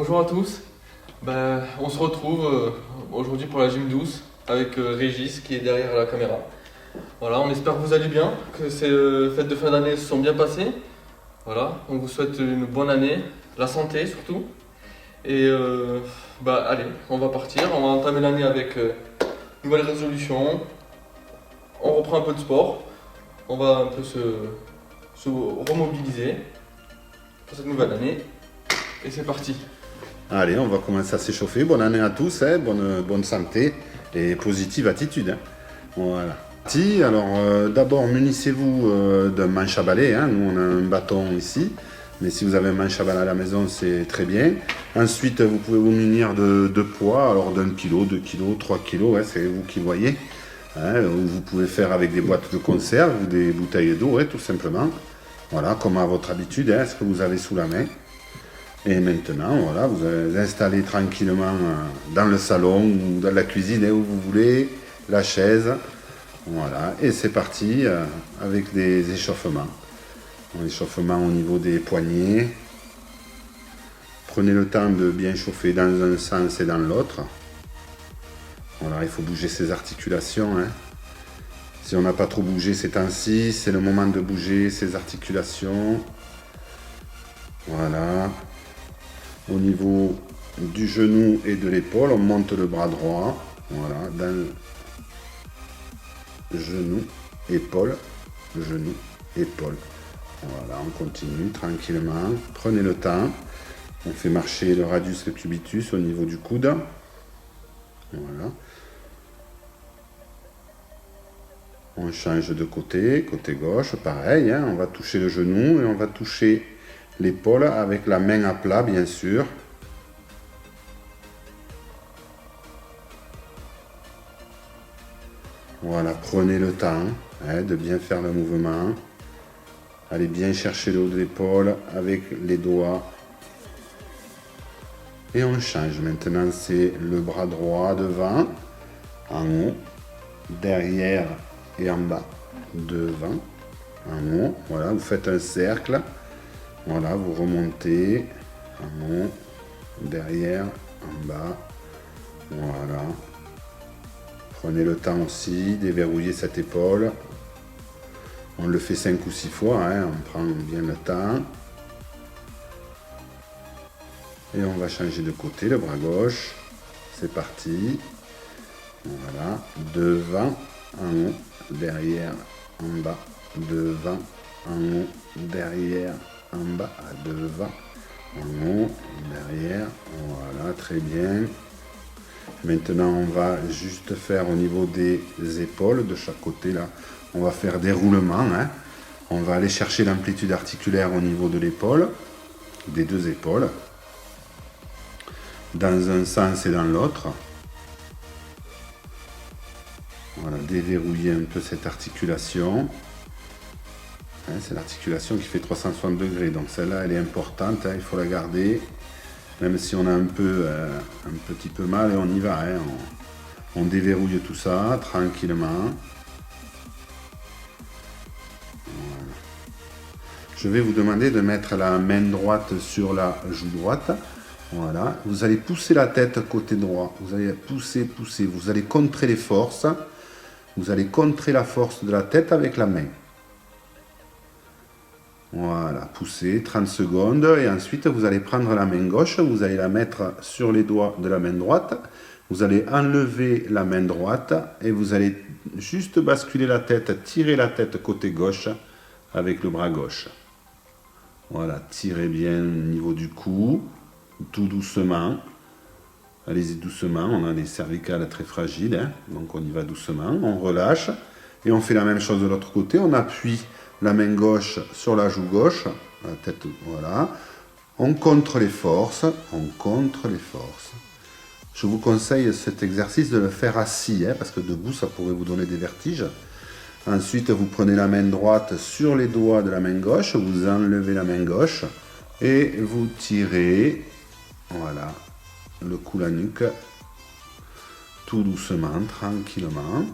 Bonjour à tous. On se retrouve aujourd'hui pour la gym douce avec Régis qui est derrière la caméra. Voilà, on espère que vous allez bien, que ces fêtes de fin d'année se sont bien passées. Voilà, on vous souhaite une bonne année, la santé surtout. Et allez, on va partir, on va entamer l'année avec nouvelles résolutions. On reprend un peu de sport, on va un peu se remobiliser pour cette nouvelle année. Et c'est parti. Allez, on va commencer à s'échauffer. Bonne année à tous, hein. Bonne santé et positive attitude. Hein. Voilà. Alors, d'abord, munissez-vous d'un manche à balai. Hein. Nous, on a un bâton ici. Mais si vous avez un manche à balai à la maison, c'est très bien. Ensuite, vous pouvez vous munir de poids. Alors, d'1 kg, 2 kg, 3 kg, hein, c'est vous qui voyez. Hein. Vous pouvez faire avec des boîtes de conserve ou des bouteilles d'eau, hein, tout simplement. Voilà, comme à votre habitude, hein, ce que vous avez sous la main. Et maintenant, voilà, vous allez installer tranquillement dans le salon ou dans la cuisine, où vous voulez, la chaise. Voilà, et c'est parti avec des échauffements. Un échauffement au niveau des poignets. Prenez le temps de bien chauffer dans un sens et dans l'autre. Voilà, il faut bouger ses articulations. Hein. Si on n'a pas trop bougé ces temps-ci, c'est le moment de bouger ses articulations. Voilà. Au niveau du genou et de l'épaule, on monte le bras droit. Voilà, dans genou, épaule, genou, épaule. Voilà, on continue tranquillement. Prenez le temps. On fait marcher le radius et cubitus au niveau du coude. Voilà. On change de côté gauche, pareil. Hein, on va toucher le genou et on va toucher l'épaule avec la main à plat, bien sûr. Voilà, prenez le temps de bien faire le mouvement. Allez bien chercher le haut de l'épaule avec les doigts. Et on change. Maintenant, c'est le bras droit devant, en haut, derrière et en bas. Devant, en haut. Voilà, vous faites un cercle. Voilà, vous remontez en haut, derrière, en bas. Voilà. Prenez le temps aussi, déverrouillez cette épaule. On le fait 5 ou 6 fois, hein, on prend bien le temps. Et on va changer de côté, le bras gauche. C'est parti. Voilà, devant, en haut, derrière, en bas. Devant, en haut, derrière, en bas, devant, en haut, derrière. Voilà, très bien. Maintenant, on va juste faire au niveau des épaules de chaque côté là. On va faire des roulements. Hein. On va aller chercher l'amplitude articulaire au niveau de l'épaule, des deux épaules, dans un sens et dans l'autre. Voilà, déverrouiller un peu cette articulation. Hein, c'est l'articulation qui fait 360 degrés. Donc celle-là, elle est importante. Hein, il faut la garder. Même si on a un petit peu mal, et on y va. Hein. On déverrouille tout ça tranquillement. Voilà. Je vais vous demander de mettre la main droite sur la joue droite. Voilà. Vous allez pousser la tête côté droit. Vous allez pousser. Vous allez contrer les forces. Vous allez contrer la force de la tête avec la main. Voilà, poussez 30 secondes et ensuite vous allez prendre la main gauche, vous allez la mettre sur les doigts de la main droite, vous allez enlever la main droite et vous allez juste basculer la tête, tirer la tête côté gauche avec le bras gauche. Voilà, tirez bien au niveau du cou, tout doucement. Allez-y doucement, on a les cervicales très fragiles, hein, donc on y va doucement, on relâche et on fait la même chose de l'autre côté, on appuie la main gauche sur la joue gauche, la tête, voilà. On contre les forces, Je vous conseille cet exercice de le faire assis, hein, parce que debout, ça pourrait vous donner des vertiges. Ensuite, vous prenez la main droite sur les doigts de la main gauche, vous enlevez la main gauche et vous tirez, voilà, le cou, la nuque, tout doucement, tranquillement.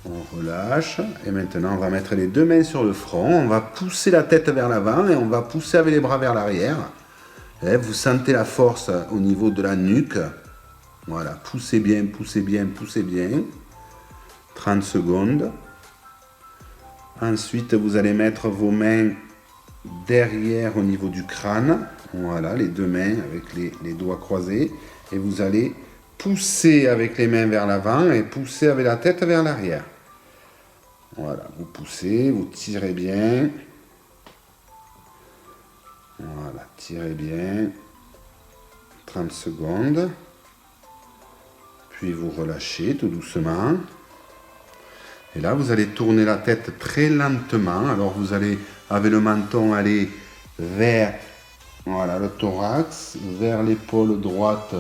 On relâche. Et maintenant, on va mettre les deux mains sur le front. On va pousser la tête vers l'avant et on va pousser avec les bras vers l'arrière. Et vous sentez la force au niveau de la nuque. Voilà, poussez bien, poussez bien, poussez bien. 30 secondes. Ensuite, vous allez mettre vos mains derrière au niveau du crâne. Voilà, les deux mains avec les doigts croisés. Et vous allez pousser avec les mains vers l'avant et pousser avec la tête vers l'arrière. Voilà, vous poussez, vous tirez bien. Voilà, tirez bien. 30 secondes. Puis vous relâchez tout doucement. Et là, vous allez tourner la tête très lentement. Alors, vous allez, avec le menton, aller vers voilà, le thorax, vers l'épaule droite,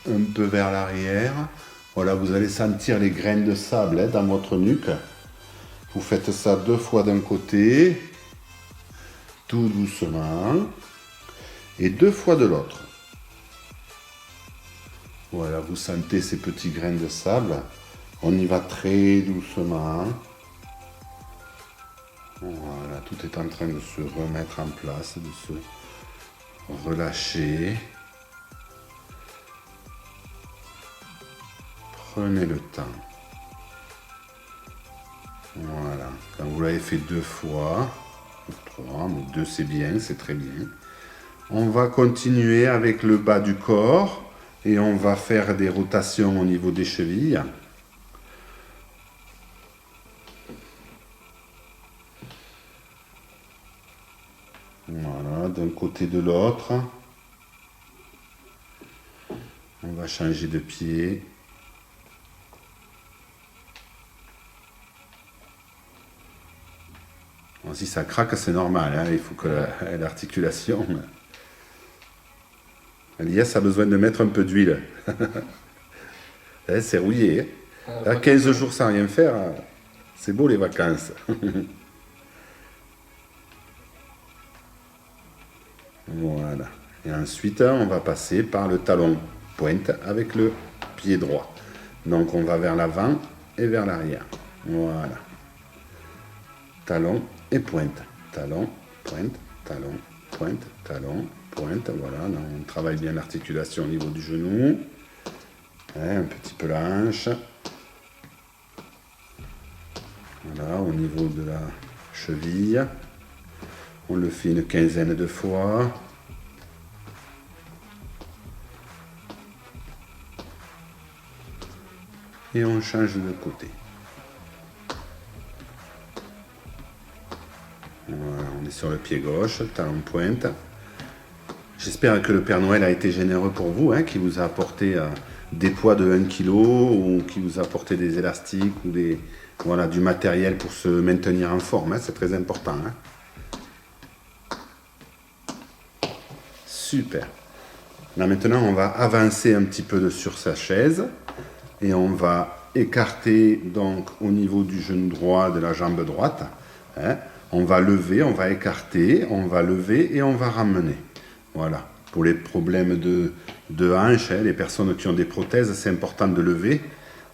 un peu vers l'arrière. Voilà, vous allez sentir les graines de sable dans votre nuque. Vous faites ça 2 fois d'un côté, tout doucement, et 2 fois de l'autre. Voilà, vous sentez ces petits grains de sable. On y va très doucement. Voilà, tout est en train de se remettre en place, de se relâcher. Prenez le temps. Voilà, quand vous l'avez fait 2 fois, ou 3, mais 2 c'est bien, c'est très bien. On va continuer avec le bas du corps et on va faire des rotations au niveau des chevilles. Voilà, d'un côté de l'autre. On va changer de pied. Bon, si ça craque, c'est normal, hein, il faut que l'articulation... Elias a besoin de mettre un peu d'huile. C'est rouillé. Hein. Là, 15 jours sans rien faire, c'est beau les vacances. Voilà. Et ensuite, on va passer par le talon pointe avec le pied droit. Donc, on va vers l'avant et vers l'arrière. Voilà. Talon et pointe. Talon, pointe, talon, pointe, talon, pointe. Voilà. Là, on travaille bien l'articulation au niveau du genou. Un petit peu la hanche. Voilà, au niveau de la cheville. On le fait une quinzaine de fois. Et on change de côté. Voilà, on est sur le pied gauche, talon pointe. J'espère que le Père Noël a été généreux pour vous, hein, qui vous a apporté des poids de 1 kg ou qui vous a apporté des élastiques ou voilà, du matériel pour se maintenir en forme. Hein, c'est très important. Hein. Super. Là maintenant, on va avancer un petit peu sur sa chaise et on va écarter donc au niveau du genou droit de la jambe droite. Hein. On va lever, on va écarter, on va lever et on va ramener. Voilà. Pour les problèmes de hanches, hein, les personnes qui ont des prothèses, c'est important de lever.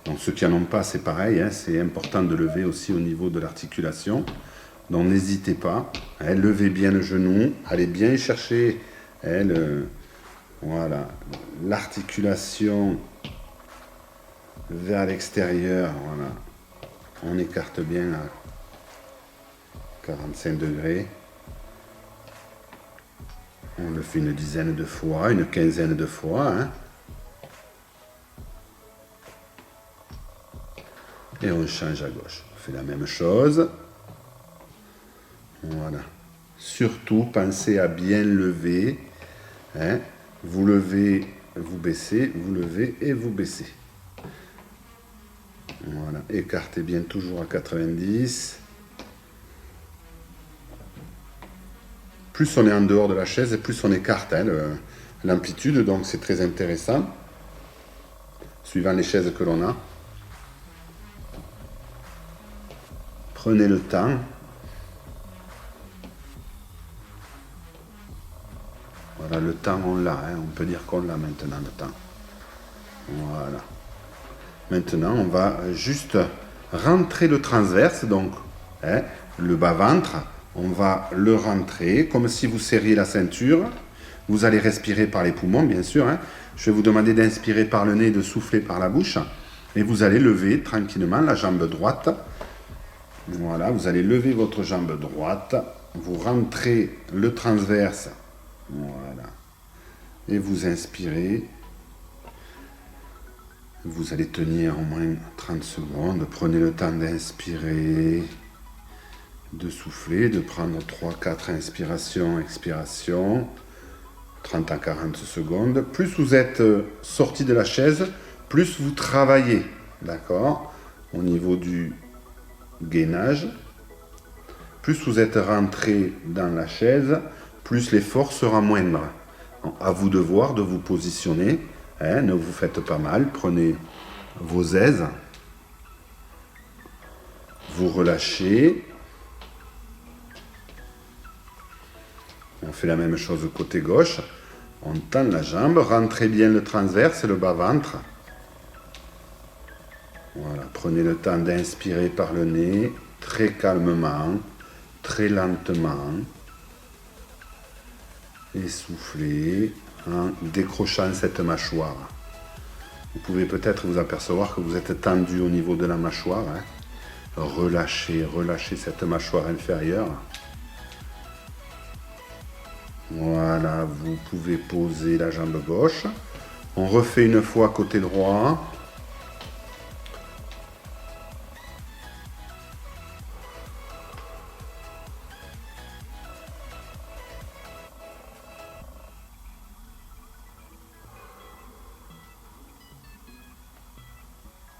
Donc ceux qui n'en ont pas, c'est pareil. Hein, c'est important de lever aussi au niveau de l'articulation. Donc n'hésitez pas. Hein, levez bien le genou. Allez bien chercher voilà, l'articulation vers l'extérieur. Voilà. On écarte bien à 45 degrés. On le fait une dizaine de fois, une quinzaine de fois. Hein. Et on change à gauche. On fait la même chose. Voilà. Surtout, pensez à bien lever. Hein. Vous levez, vous baissez, vous levez et vous baissez. Voilà. Écartez bien toujours à 90. Plus on est en dehors de la chaise, plus on écarte hein, l'amplitude. Donc c'est très intéressant. Suivant les chaises que l'on a. Prenez le temps. Voilà, le temps, on l'a. Hein. On peut dire qu'on l'a maintenant, le temps. Voilà. Maintenant, on va juste rentrer le transverse, donc hein, le bas-ventre, on va le rentrer comme si vous serriez la ceinture. Vous allez respirer par les poumons, bien sûr. Hein. Je vais vous demander d'inspirer par le nez et de souffler par la bouche. Et vous allez lever tranquillement la jambe droite. Voilà, vous allez lever votre jambe droite. Vous rentrez le transverse. Voilà. Et vous inspirez. Vous allez tenir au moins 30 secondes. Prenez le temps d'inspirer, de souffler, de prendre 3-4 inspirations, expirations. 30 à 40 secondes. Plus vous êtes sorti de la chaise, plus vous travaillez. D'accord? Au niveau du gainage. Plus vous êtes rentré dans la chaise, plus l'effort sera moindre. À vous de voir, de vous positionner. Hein, ne vous faites pas mal. Prenez vos aises. Vous relâchez. On fait la même chose côté gauche. On tend la jambe. Rentrez bien le transverse et le bas-ventre. Voilà. Prenez le temps d'inspirer par le nez. Très calmement. Très lentement. Et soufflez en décrochant cette mâchoire. Vous pouvez peut-être vous apercevoir que vous êtes tendu au niveau de la mâchoire. Hein. Relâchez, relâchez cette mâchoire inférieure. Voilà, vous pouvez poser la jambe gauche. On refait une fois côté droit.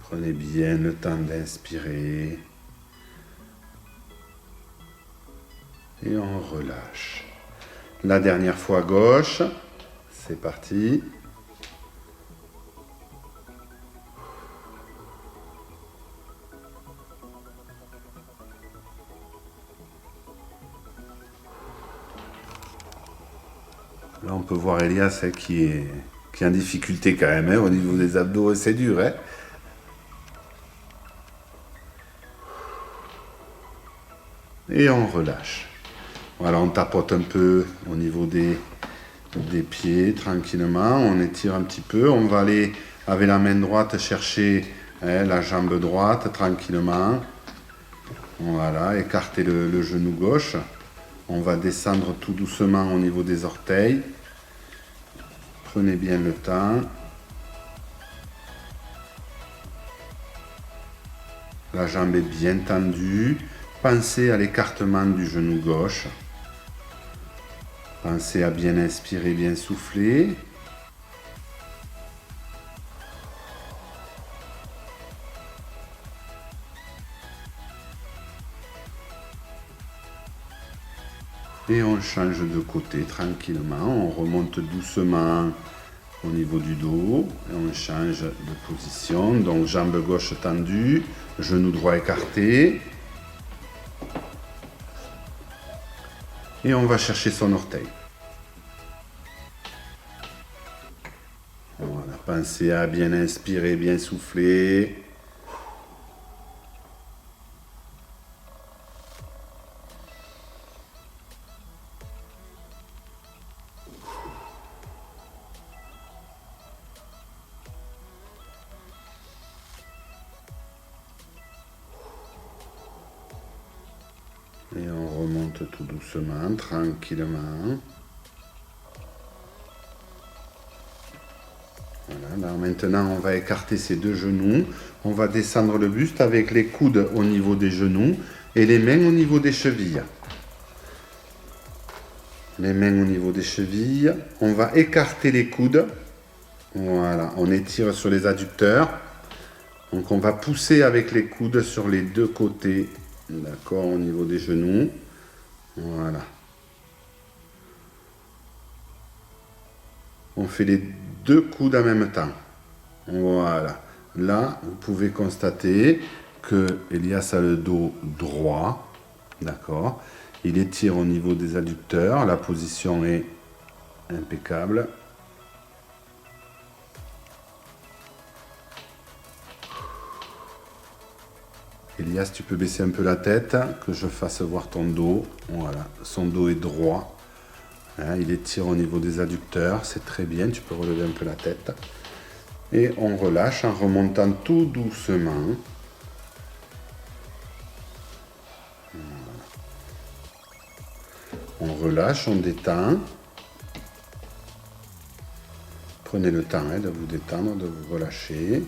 Prenez bien le temps d'inspirer. Et on relâche. La dernière fois gauche. C'est parti. Là, on peut voir Elias hein, qui est en difficulté quand même. Hein, au niveau des abdos, c'est dur. Hein. Et on relâche. Voilà, on tapote un peu au niveau des pieds tranquillement. On étire un petit peu. On va aller avec la main droite chercher hein, la jambe droite tranquillement. Voilà, écarter le genou gauche. On va descendre tout doucement au niveau des orteils. Prenez bien le temps. La jambe est bien tendue. Pensez à l'écartement du genou gauche. Pensez à bien inspirer, bien souffler. Et on change de côté tranquillement. On remonte doucement au niveau du dos. Et on change de position. Donc jambe gauche tendue, genou droit écarté. Et on va chercher son orteil. Voilà, pensez à bien inspirer, bien souffler. Et on remonte tout doucement, tranquillement. Voilà, là maintenant on va écarter ces deux genoux. On va descendre le buste avec les coudes au niveau des genoux et les mains au niveau des chevilles. Les mains au niveau des chevilles. On va écarter les coudes. Voilà, on étire sur les adducteurs. Donc on va pousser avec les coudes sur les deux côtés. D'accord, au niveau des genoux. Voilà. On fait les deux coudes en même temps. Voilà. Là, vous pouvez constater que Elias a le dos droit. D'accord. Il étire au niveau des adducteurs. La position est impeccable. Elias, tu peux baisser un peu la tête, que je fasse voir ton dos. Voilà, son dos est droit. Hein, il étire au niveau des adducteurs, c'est très bien. Tu peux relever un peu la tête. Et on relâche en remontant tout doucement. On relâche, on détend. Prenez le temps de vous détendre, de vous relâcher.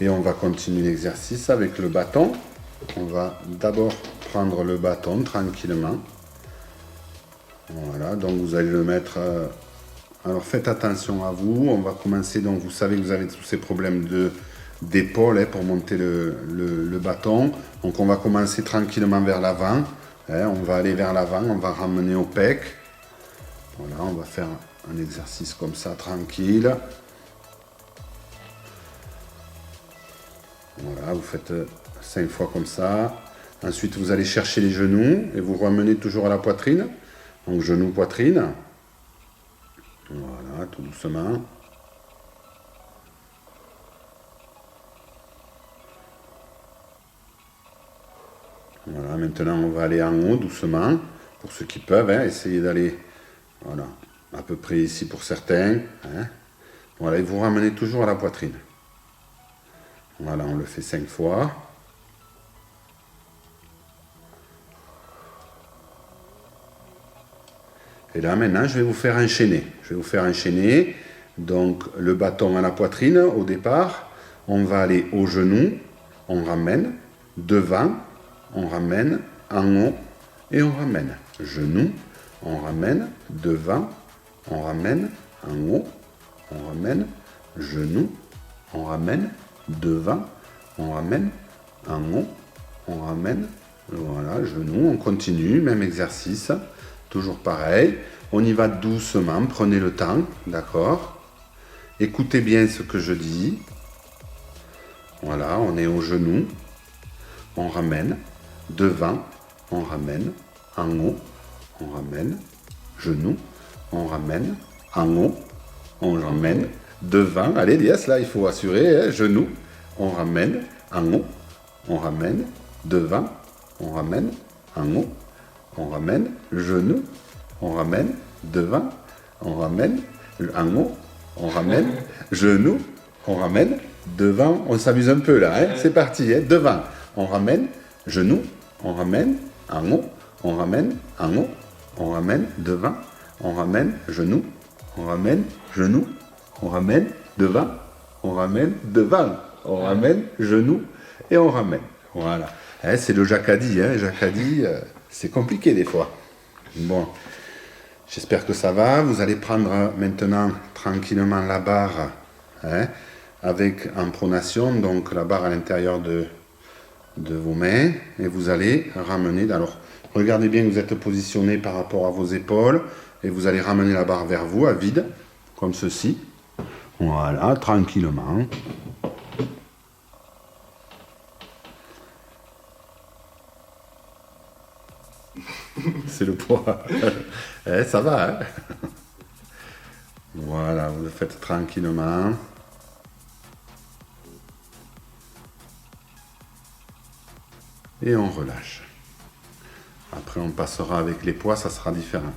Et on va continuer l'exercice avec le bâton. On va d'abord prendre le bâton tranquillement. Voilà, donc vous allez le mettre... alors faites attention à vous. On va commencer, donc vous savez que vous avez tous ces problèmes d'épaule pour monter le bâton. Donc on va commencer tranquillement vers l'avant. On va aller vers l'avant, on va ramener au pec. Voilà, on va faire un exercice comme ça, tranquille. Voilà, vous faites 5 fois comme ça. Ensuite, vous allez chercher les genoux et vous ramenez toujours à la poitrine. Donc, genou, poitrine. Voilà, tout doucement. Voilà, maintenant, on va aller en haut doucement. Pour ceux qui peuvent, essayez d'aller, voilà, à peu près ici pour certains. Voilà, et vous ramenez toujours à la poitrine. Voilà, on le fait 5 fois. Et là, maintenant, je vais vous faire enchaîner. Je vais vous faire enchaîner. Donc, le bâton à la poitrine, au départ. On va aller au genou. On ramène. Devant. On ramène. En haut. Et on ramène. Genou. On ramène. Devant. On ramène. En haut. On ramène. Genou. On ramène. Devant. On ramène. En haut. On ramène. Voilà, genou. On continue. Même exercice. Toujours pareil, on y va doucement, prenez le temps, d'accord? Écoutez bien ce que je dis. Voilà, on est au genou, on ramène, devant, on ramène, en haut, on ramène, genou, on ramène, en haut, on ramène, devant, allez Elias, là il faut assurer, genou, on ramène, en haut, on ramène, devant, on ramène, en haut, on ramène, genou, on ramène, devant, on ramène, en haut, on ramène, genou, on ramène, devant, on s'amuse un peu là, c'est parti, devant, on ramène, genou, on ramène, en haut, on ramène, en haut, on ramène, devant, on ramène, genou, on ramène, genou, on ramène, devant, on ramène, devant, on ramène, genou, et on ramène. Voilà. C'est le jacadi, jacadi, c'est compliqué des fois. Bon, j'espère que ça va. Vous allez prendre maintenant tranquillement la barre avec en pronation, donc la barre à l'intérieur de vos mains, et vous allez ramener. Alors, regardez bien que vous êtes positionné par rapport à vos épaules, et vous allez ramener la barre vers vous à vide, comme ceci. Voilà, tranquillement. C'est le poids. Ça va, Voilà, vous le faites tranquillement. Et on relâche. Après, on passera avec les poids, ça sera différent.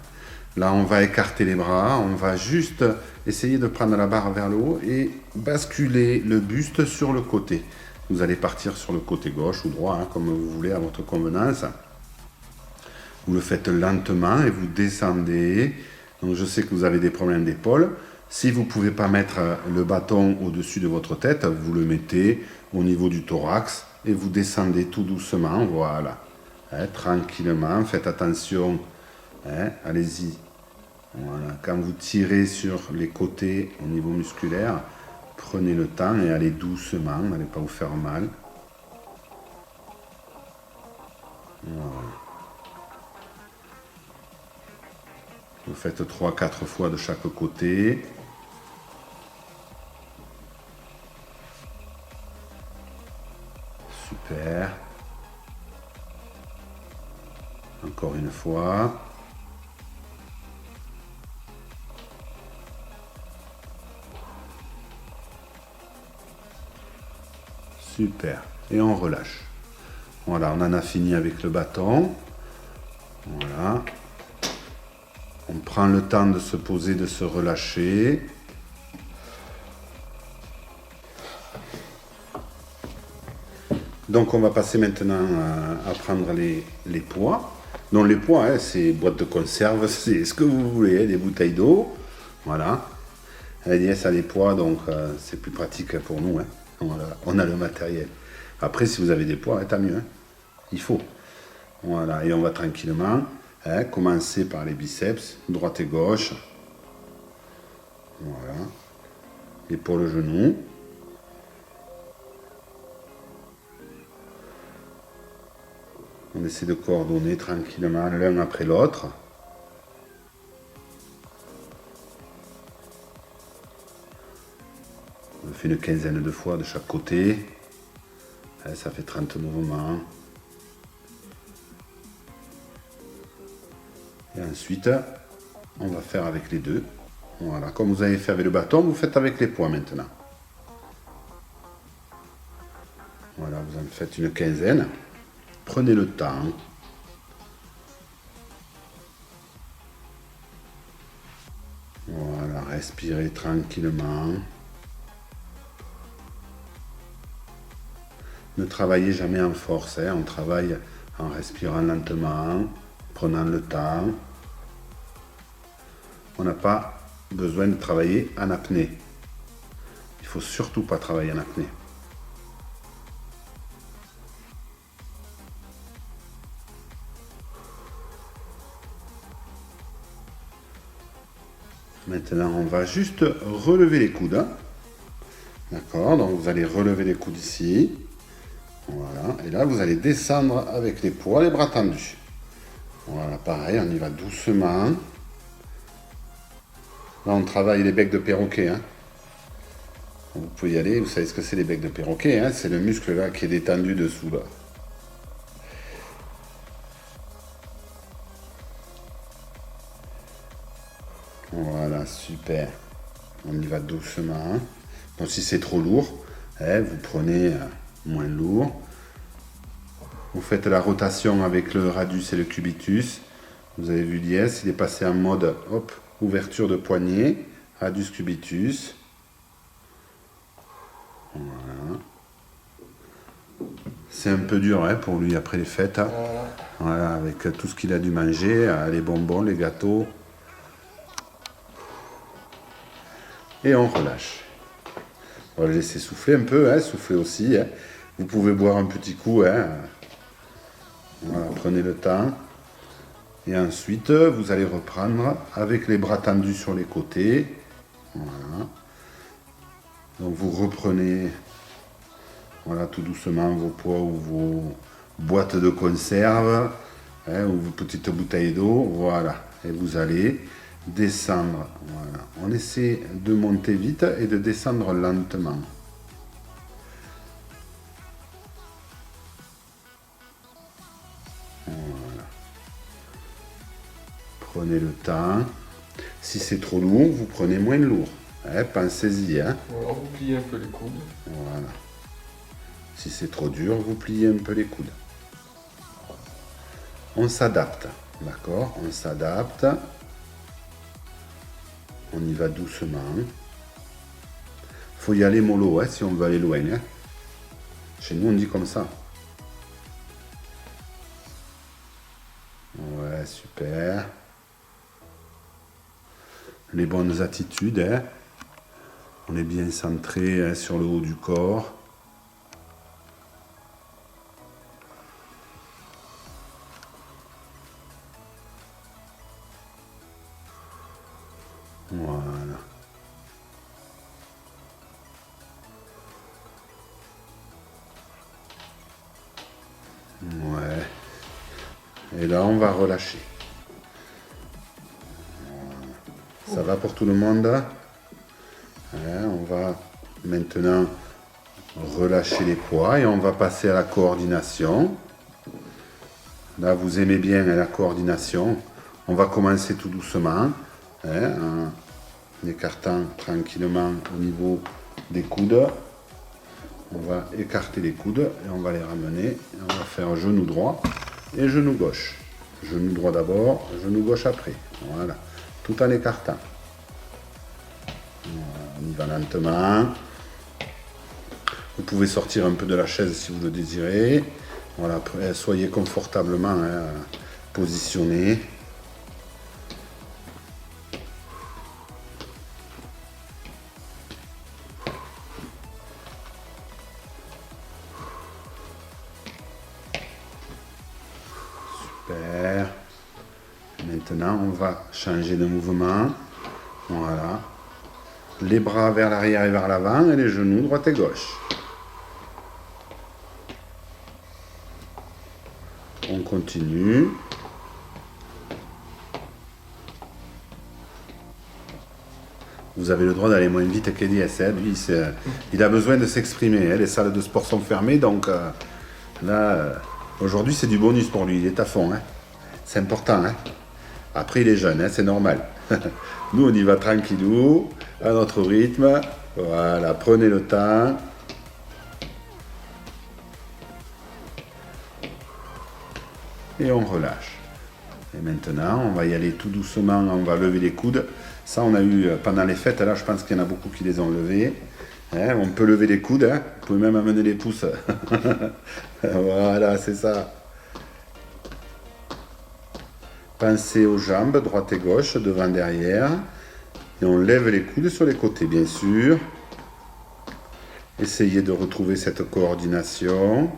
Là, on va écarter les bras. On va juste essayer de prendre la barre vers le haut et basculer le buste sur le côté. Vous allez partir sur le côté gauche ou droit, comme vous voulez, à votre convenance. Vous le faites lentement et vous descendez. Donc je sais que vous avez des problèmes d'épaule. Si vous ne pouvez pas mettre le bâton au-dessus de votre tête, vous le mettez au niveau du thorax et vous descendez tout doucement. Voilà. Tranquillement, faites attention. Allez-y. Voilà. Quand vous tirez sur les côtés au niveau musculaire, prenez le temps et allez doucement. N'allez pas vous faire mal. Voilà. Vous faites 3-4 fois de chaque côté. Super. Encore une fois. Super. Et on relâche. Voilà, on en a fini avec le bâton. Voilà. On prend le temps de se poser, de se relâcher. Donc on va passer maintenant à prendre les poids. Donc les poids, hein, c'est boîte de conserve, c'est ce que vous voulez, hein, des bouteilles d'eau. Voilà. Agnès a les poids, donc c'est plus pratique pour nous. Hein. Voilà. On a le matériel. Après, si vous avez des poids, hein, tant mieux. Hein. Il faut. Voilà. Et on va tranquillement commencer par les biceps, droite et gauche. Voilà. Et pour le genou. On essaie de coordonner tranquillement l'un après l'autre. On fait une quinzaine de fois de chaque côté. Ça fait 30 mouvements. Et ensuite, on va faire avec les deux. Voilà, comme vous avez fait avec le bâton, vous faites avec les poids maintenant. Voilà, vous en faites une quinzaine. Prenez le temps. Voilà, respirez tranquillement. Ne travaillez jamais en force, hein. On travaille en respirant lentement, prenant le temps. On n'a pas besoin de travailler en apnée. Il ne faut surtout pas travailler en apnée. Maintenant, on va juste relever les coudes. D'accord, donc vous allez relever les coudes ici. Voilà, et là, vous allez descendre avec les poids, les bras tendus. Voilà, pareil, on y va doucement. Là, on travaille les becs de perroquet. Hein. Vous pouvez y aller, vous savez ce que c'est les becs de perroquet. Hein. C'est le muscle là qui est détendu dessous. Là. Voilà, super. On y va doucement. Donc si c'est trop lourd, vous prenez moins lourd. Vous faites la rotation avec le radius et le cubitus. Vous avez vu l'IS, il est passé en mode hop, ouverture de poignet, radius cubitus. Voilà. C'est un peu dur hein, pour lui après les fêtes. Hein. Voilà, avec tout ce qu'il a dû manger, les bonbons, les gâteaux. Et on relâche. On va le laisser souffler un peu, hein, souffler aussi. Hein. Vous pouvez boire un petit coup. Hein. Voilà, prenez le temps. Et ensuite, vous allez reprendre avec les bras tendus sur les côtés. Voilà. Donc vous reprenez voilà, tout doucement vos poids ou vos boîtes de conserve hein, ou vos petites bouteilles d'eau. Voilà. Et vous allez descendre. Voilà. On essaie de monter vite et de descendre lentement. Voilà. Prenez le temps. Si c'est trop lourd, vous prenez moins lourd. Hein, pensez-y. Hein. Voilà, vous pliez un peu les coudes. Voilà. Si c'est trop dur, vous pliez un peu les coudes. On s'adapte. D'accord? On s'adapte. On y va doucement. Faut y aller mollo hein, si on veut aller loin. Hein. Chez nous, on dit comme ça. Ouais, super. Les bonnes attitudes. Hein. On est bien centré hein, sur le haut du corps. Voilà. Ouais. Et là, on va relâcher. Voilà. Ça va pour tout le monde? On va maintenant relâcher les poids et on va passer à la coordination. Là, vous aimez bien la coordination. On va commencer tout doucement. En écartant tranquillement au niveau des coudes. On va écarter les coudes et on va les ramener. Et on va faire genou droit et genou gauche. Genou droit d'abord, genou gauche après. Voilà, tout en écartant. On y va lentement. Vous pouvez sortir un peu de la chaise si vous le désirez. Voilà, soyez confortablement positionné. Super. Maintenant, on va changer de mouvement. Voilà. Les bras vers l'arrière et vers l'avant et les genoux droite et gauche. On continue. Vous avez le droit d'aller moins vite qu'Elias. Lui, il a besoin de s'exprimer. Les salles de sport sont fermées, donc là, aujourd'hui, c'est du bonus pour lui. Il est à fond. C'est important. Après, il est jeune, c'est normal. Nous, on y va tranquillou, à notre rythme. Voilà, prenez le temps. Et on relâche. Et maintenant, on va y aller tout doucement, on va lever les coudes. Ça, on a eu pendant les fêtes, là, je pense qu'il y en a beaucoup qui les ont levés. On peut lever les coudes, vous pouvez même amener les pouces. Voilà, c'est ça. Pensez aux jambes, droite et gauche, devant, derrière. Et on lève les coudes sur les côtés, bien sûr. Essayez de retrouver cette coordination.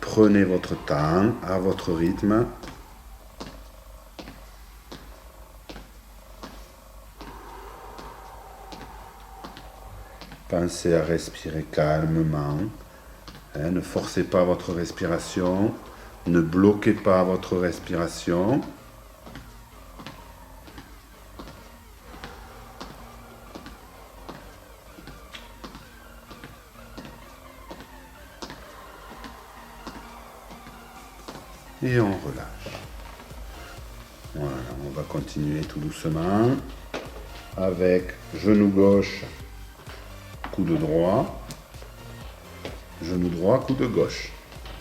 Prenez votre temps, à votre rythme. Pensez à respirer calmement. Ne forcez pas votre respiration. Ne bloquez pas votre respiration. Et on relâche. Voilà, on va continuer tout doucement avec genou gauche, coude droit, genou droit, coude gauche.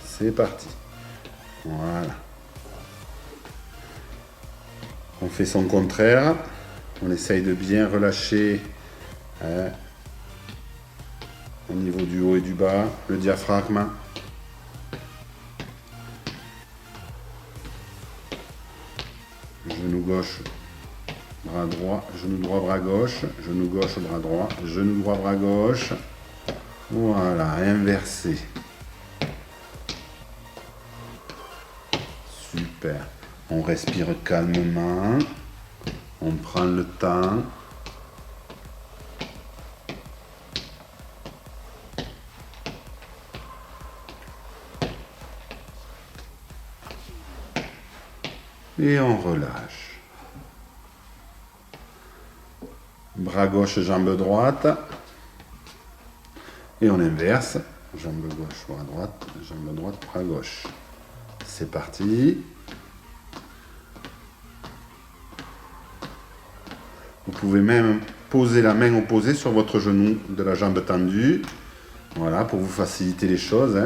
C'est parti. Voilà. On fait son contraire. On essaye de bien relâcher au niveau du haut et du bas, le diaphragme. Genou gauche, bras droit, genou droit, bras gauche, genou gauche, bras droit, genou droit, bras gauche. Voilà, inversé. Super. On respire calmement. On prend le temps. Et on relâche. Bras gauche, jambe droite. Et on inverse. Jambe gauche, bras droite, jambe droite, bras gauche. C'est parti. Vous pouvez même poser la main opposée sur votre genou de la jambe tendue. Voilà, pour vous faciliter les choses.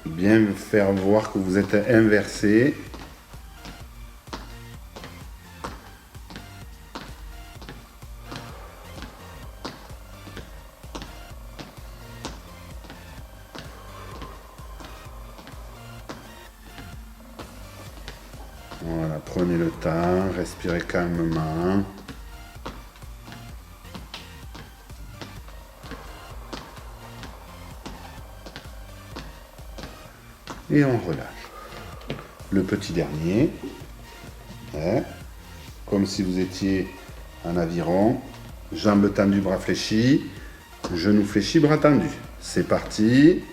Bien faire voir que vous êtes inversé. Voilà, prenez le temps, respirez calmement. Et on relâche. Le petit dernier, comme si vous étiez en aviron, jambes tendues, bras fléchis, genoux fléchis, bras tendus. C'est parti.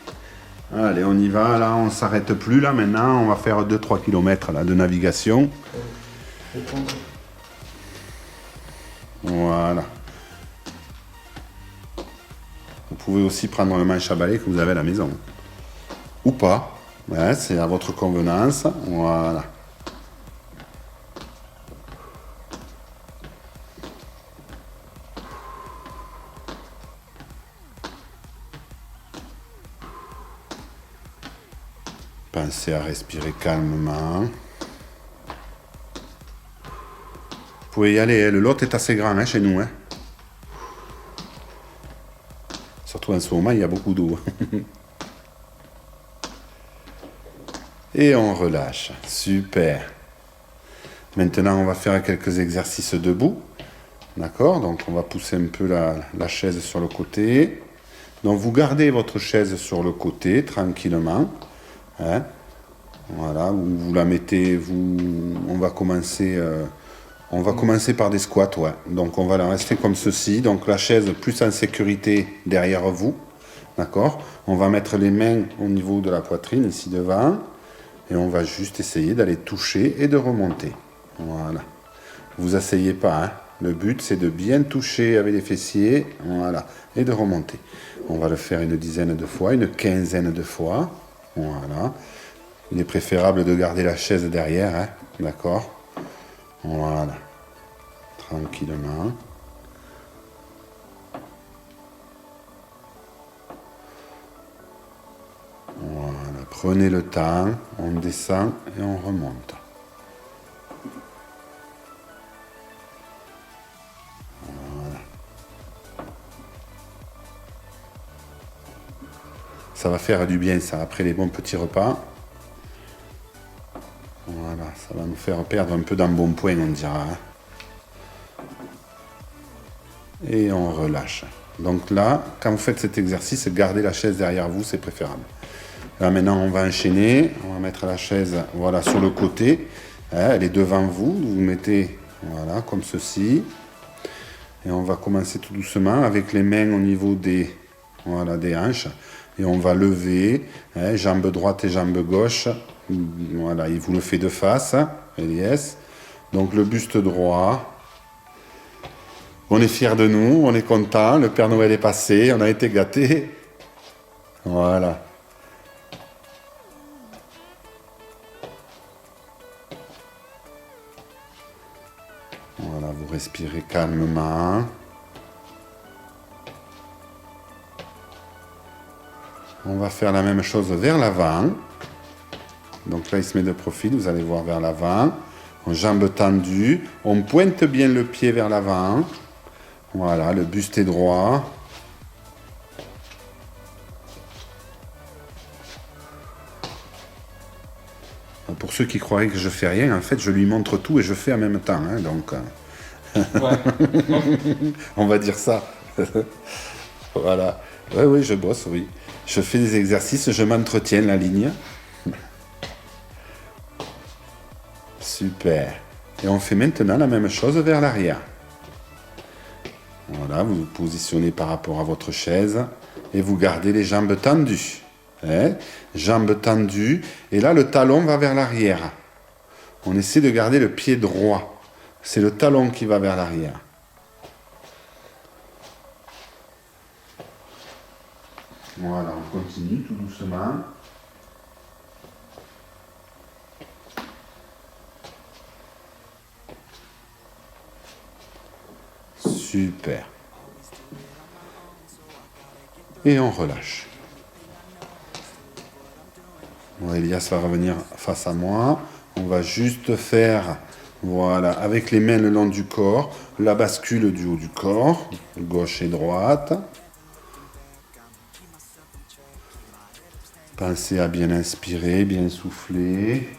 Allez, on y va, là, on ne s'arrête plus, là, maintenant, on va faire 2-3 km là, de navigation. Voilà. Vous pouvez aussi prendre le manche à balai que vous avez à la maison. Ou pas, c'est à votre convenance, voilà. Pensez à respirer calmement. Vous pouvez y aller, hein. Le lot est assez grand, hein, chez nous. Hein. Surtout en ce moment, il y a beaucoup d'eau. Et on relâche. Super. Maintenant, on va faire quelques exercices debout. D'accord? Donc, on va pousser un peu la chaise sur le côté. Donc, vous gardez votre chaise sur le côté, tranquillement. Hein? Voilà, vous la mettez, on va commencer par des squats, ouais. Donc, on va la rester comme ceci. Donc, la chaise plus en sécurité derrière vous. D'accord? On va mettre les mains au niveau de la poitrine, ici devant. Et on va juste essayer d'aller toucher et de remonter. Voilà. Vous asseyez pas, hein. Le but, c'est de bien toucher avec les fessiers. Voilà. Et de remonter. On va le faire une dizaine de fois, une quinzaine de fois. Voilà. Il est préférable de garder la chaise derrière, hein. D'accord? Voilà. Tranquillement. Voilà, prenez le temps, on descend et on remonte. Voilà. Ça va faire du bien, ça, après les bons petits repas. Voilà, ça va nous faire perdre un peu d'embonpoint, on dira. Hein. Et on relâche. Donc là, quand vous faites cet exercice, gardez la chaise derrière vous, c'est préférable. Là maintenant on va enchaîner, on va mettre la chaise voilà, sur le côté, hein, elle est devant vous, vous mettez voilà, comme ceci. Et on va commencer tout doucement avec les mains au niveau des hanches. Et on va lever, hein, jambe droite et jambe gauche. Voilà, il vous le fait de face, Elias. Donc le buste droit. On est fiers de nous, on est content, le Père Noël est passé, on a été gâtés. Voilà. Voilà, vous respirez calmement. On va faire la même chose vers l'avant. Donc là, il se met de profil, vous allez voir vers l'avant. Jambes tendues. On pointe bien le pied vers l'avant. Voilà, le buste est droit. Pour ceux qui croiraient que je fais rien, en fait, je lui montre tout et je fais en même temps. Hein, donc, ouais. On va dire ça. Voilà. Oui, je bosse, oui. Je fais des exercices, je m'entretiens la ligne. Super. Et on fait maintenant la même chose vers l'arrière. Voilà, vous vous positionnez par rapport à votre chaise et vous gardez les jambes tendues. Hein? Jambes tendues. Et là, le talon va vers l'arrière. On essaie de garder le pied droit. C'est le talon qui va vers l'arrière. Voilà, on continue tout doucement. Super. Et on relâche. Bon, Elias va revenir face à moi. On va juste faire, voilà, avec les mains le long du corps, la bascule du haut du corps, gauche et droite. Pensez à bien inspirer, bien souffler.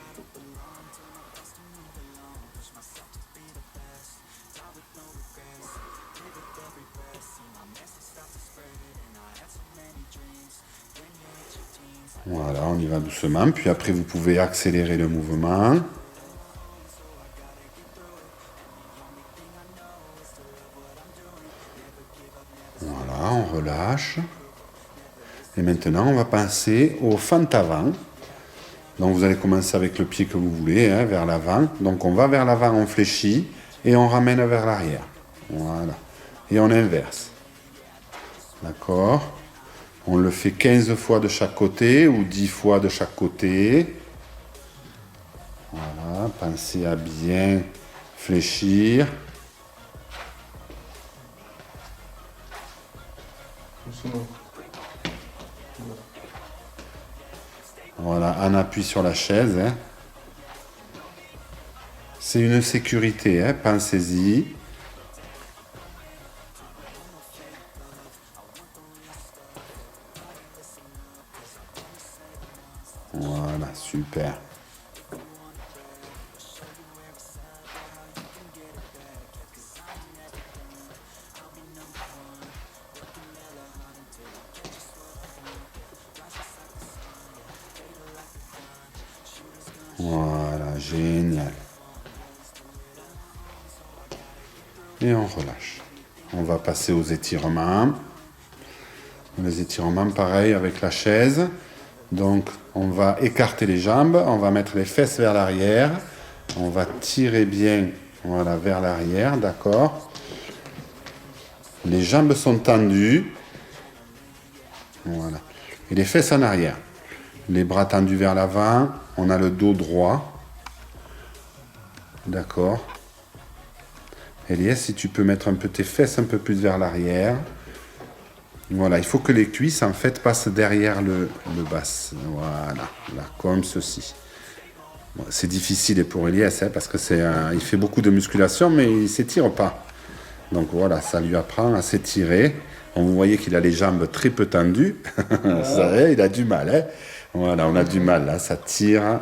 Voilà, on y va doucement. Puis après, vous pouvez accélérer le mouvement. Voilà, on relâche. Et maintenant, on va passer au fente avant. Donc, vous allez commencer avec le pied que vous voulez, hein, vers l'avant. Donc, on va vers l'avant, on fléchit et on ramène vers l'arrière. Voilà. Et on inverse. D'accord ? On le fait 15 fois de chaque côté ou 10 fois de chaque côté. Voilà, pensez à bien fléchir. Voilà, un appui sur la chaise. Hein. C'est une sécurité, hein, pensez-y. Voilà, super. Voilà, génial. Et on relâche. On va passer aux étirements. Les étirements, pareil avec la chaise. Donc, on va écarter les jambes, on va mettre les fesses vers l'arrière. On va tirer bien, voilà, vers l'arrière, d'accord. Les jambes sont tendues. Voilà. Et les fesses en arrière. Les bras tendus vers l'avant. On a le dos droit. D'accord. Elias, si tu peux mettre un peu tes fesses un peu plus vers l'arrière. Voilà, il faut que les cuisses, en fait, passent derrière le bas. Voilà, là, comme ceci. Bon, c'est difficile pour Elias, hein, parce que il fait beaucoup de musculation, mais il ne s'étire pas. Donc voilà, ça lui apprend à s'étirer. Vous voyez qu'il a les jambes très peu tendues. Ça, il a du mal. Hein. Voilà, on a du mal, là, ça tire.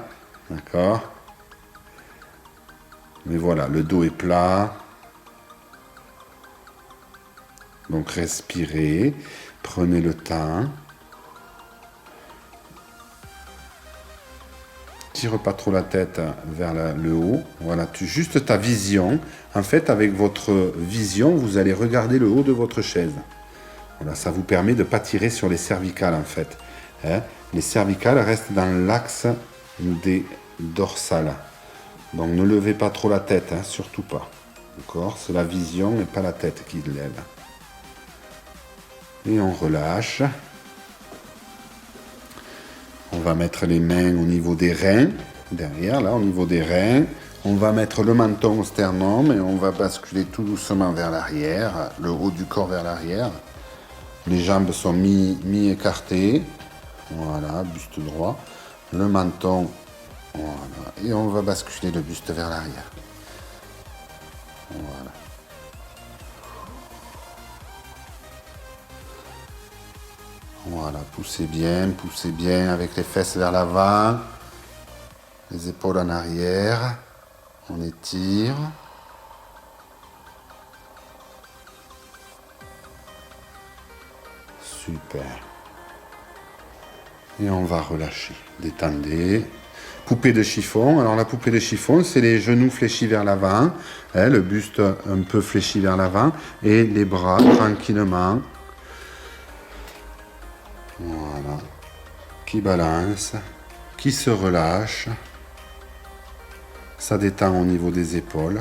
D'accord. Mais voilà, le dos est plat. Donc respirez, prenez le temps. Tire pas trop la tête vers le haut. Voilà, juste ta vision. En fait, avec votre vision, vous allez regarder le haut de votre chaise. Voilà, ça vous permet de ne pas tirer sur les cervicales en fait. Hein? Les cervicales restent dans l'axe des dorsales. Donc ne levez pas trop la tête, hein, surtout pas. D'accord? C'est la vision et pas la tête qui lève. Et on relâche. On va mettre les mains au niveau des reins, derrière, là, au niveau des reins. On va mettre le menton au sternum et on va basculer tout doucement vers l'arrière, le haut du corps vers l'arrière. Les jambes sont mi-écartées. Voilà, buste droit. Le menton, voilà. Et on va basculer le buste vers l'arrière. Voilà. Voilà, poussez bien avec les fesses vers l'avant, les épaules en arrière, on étire. Super. Et on va relâcher, détendez. Poupée de chiffon, alors la poupée de chiffon, c'est les genoux fléchis vers l'avant, hein, le buste un peu fléchi vers l'avant, et les bras tranquillement. Voilà, qui balance, qui se relâche, ça détend au niveau des épaules.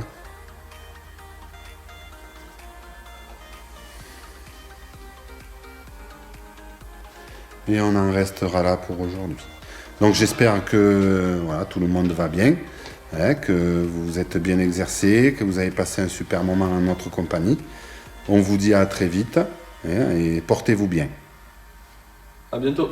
Et on en restera là pour aujourd'hui. Donc j'espère que voilà, tout le monde va bien, hein, que vous vous êtes bien exercé, que vous avez passé un super moment en notre compagnie. On vous dit à très vite, hein, et portez-vous bien. À bientôt.